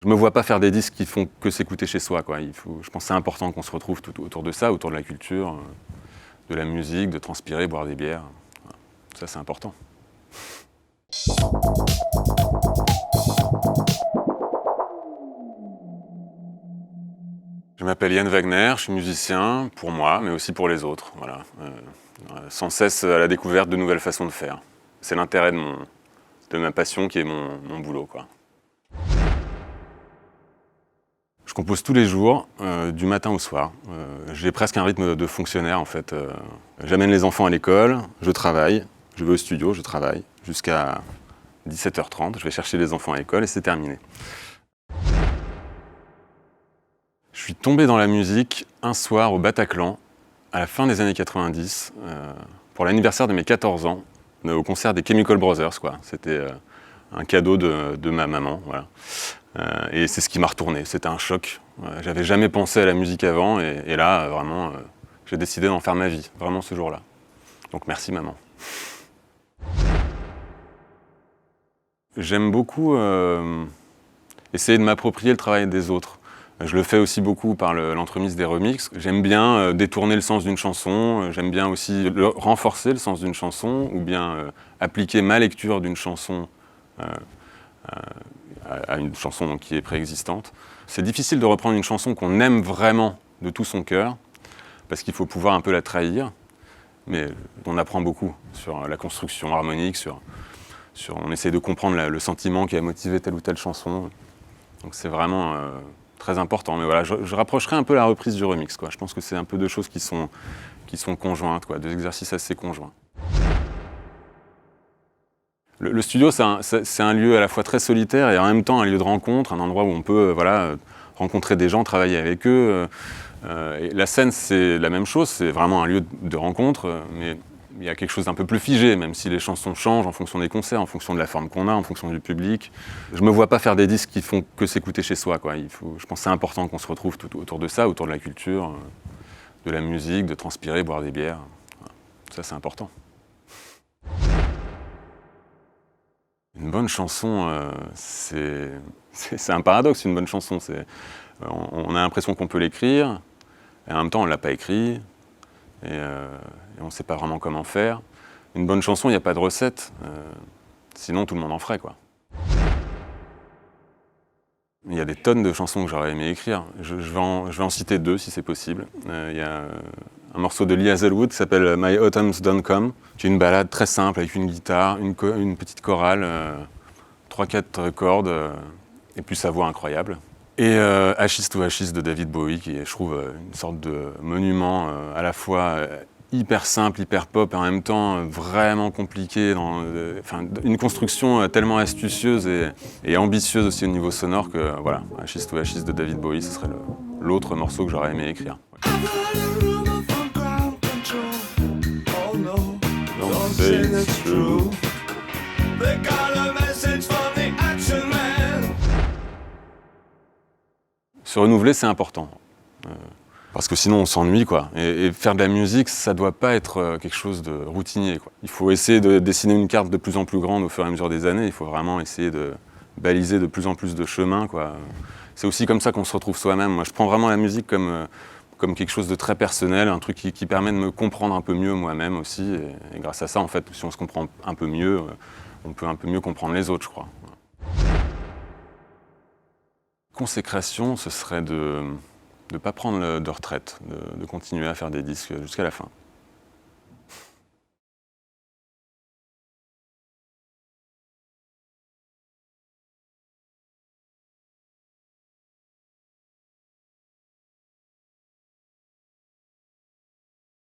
Je me vois pas faire des disques qui font que s'écouter chez soi, quoi. Je pense que c'est important qu'on se retrouve tout autour de ça, autour de la culture, de la musique, de transpirer, boire des bières. Voilà. Ça, c'est important. Je m'appelle Yann Wagner, je suis musicien pour moi, mais aussi pour les autres. Voilà. Sans cesse à la découverte de nouvelles façons de faire. C'est l'intérêt de ma passion qui est mon boulot, quoi. Je compose tous les jours, du matin au soir. J'ai presque un rythme de fonctionnaire en fait. J'amène les enfants à l'école, je travaille, je vais au studio, je travaille jusqu'à 17h30. Je vais chercher les enfants à l'école et c'est terminé. Je suis tombé dans la musique un soir au Bataclan, à la fin des années 90, pour l'anniversaire de mes 14 ans, au concert des Chemical Brothers, quoi. C'était un cadeau de ma maman, voilà. Et c'est ce qui m'a retourné, c'était un choc. J'avais jamais pensé à la musique avant et là, vraiment, j'ai décidé d'en faire ma vie, vraiment ce jour-là. Donc merci maman. J'aime beaucoup essayer de m'approprier le travail des autres. Je le fais aussi beaucoup par l'entremise des remixes. J'aime bien détourner le sens d'une chanson, j'aime bien aussi renforcer le sens d'une chanson, ou bien appliquer ma lecture d'une chanson à une chanson donc, qui est préexistante. C'est difficile de reprendre une chanson qu'on aime vraiment de tout son cœur, parce qu'il faut pouvoir un peu la trahir, mais on apprend beaucoup sur la construction harmonique, on essaie de comprendre le sentiment qui a motivé telle ou telle chanson. Donc c'est vraiment très important. Mais voilà, je rapprocherai un peu la reprise du remix, quoi. Je pense que c'est un peu deux choses qui sont conjointes, quoi, deux exercices assez conjoints. Le studio, c'est un lieu à la fois très solitaire et en même temps un lieu de rencontre, un endroit où on peut rencontrer des gens, travailler avec eux. Et la scène, c'est la même chose, c'est vraiment un lieu de rencontre, mais il y a quelque chose d'un peu plus figé, même si les chansons changent en fonction des concerts, en fonction de la forme qu'on a, en fonction du public. Je me vois pas faire des disques qui font que s'écouter chez soi, quoi. Je pense que c'est important qu'on se retrouve tout autour de ça, autour de la culture, de la musique, de transpirer, boire des bières. Voilà. Ça, c'est important. Une bonne chanson, c'est un paradoxe, une bonne chanson. On a l'impression qu'on peut l'écrire, et en même temps on ne l'a pas écrit, et on ne sait pas vraiment comment faire. Une bonne chanson, il n'y a pas de recette, sinon tout le monde en ferait, quoi. Il y a des tonnes de chansons que j'aurais aimé écrire. Je vais en citer deux si c'est possible. Il y a un morceau de Lee Hazelwood qui s'appelle My Autumn's Done Come, qui est une ballade très simple avec une guitare, une petite chorale, 3-4 cordes et puis sa voix incroyable. Et Ashes to Ashes de David Bowie, qui est, je trouve, une sorte de monument à la fois hyper simple, hyper pop, et en même temps vraiment compliqué, une construction tellement astucieuse et ambitieuse aussi au niveau sonore que voilà, Ashes to Ashes de David Bowie, ce serait l'autre morceau que j'aurais aimé écrire. Don't say it's true. They got a message from the action man. Se renouveler, c'est important. Parce que sinon on s'ennuie, quoi. Et faire de la musique, ça doit pas être quelque chose de routinier, quoi. Il faut essayer de dessiner une carte de plus en plus grande au fur et à mesure des années. Il faut vraiment essayer de baliser de plus en plus de chemins, quoi. C'est aussi comme ça qu'on se retrouve soi-même. Moi, je prends vraiment la musique comme quelque chose de très personnel, un truc qui permet de me comprendre un peu mieux moi-même aussi. Et grâce à ça, en fait, si on se comprend un peu mieux, on peut un peu mieux comprendre les autres, je crois. Consécration, ce serait de ne pas prendre de retraite, de continuer à faire des disques jusqu'à la fin.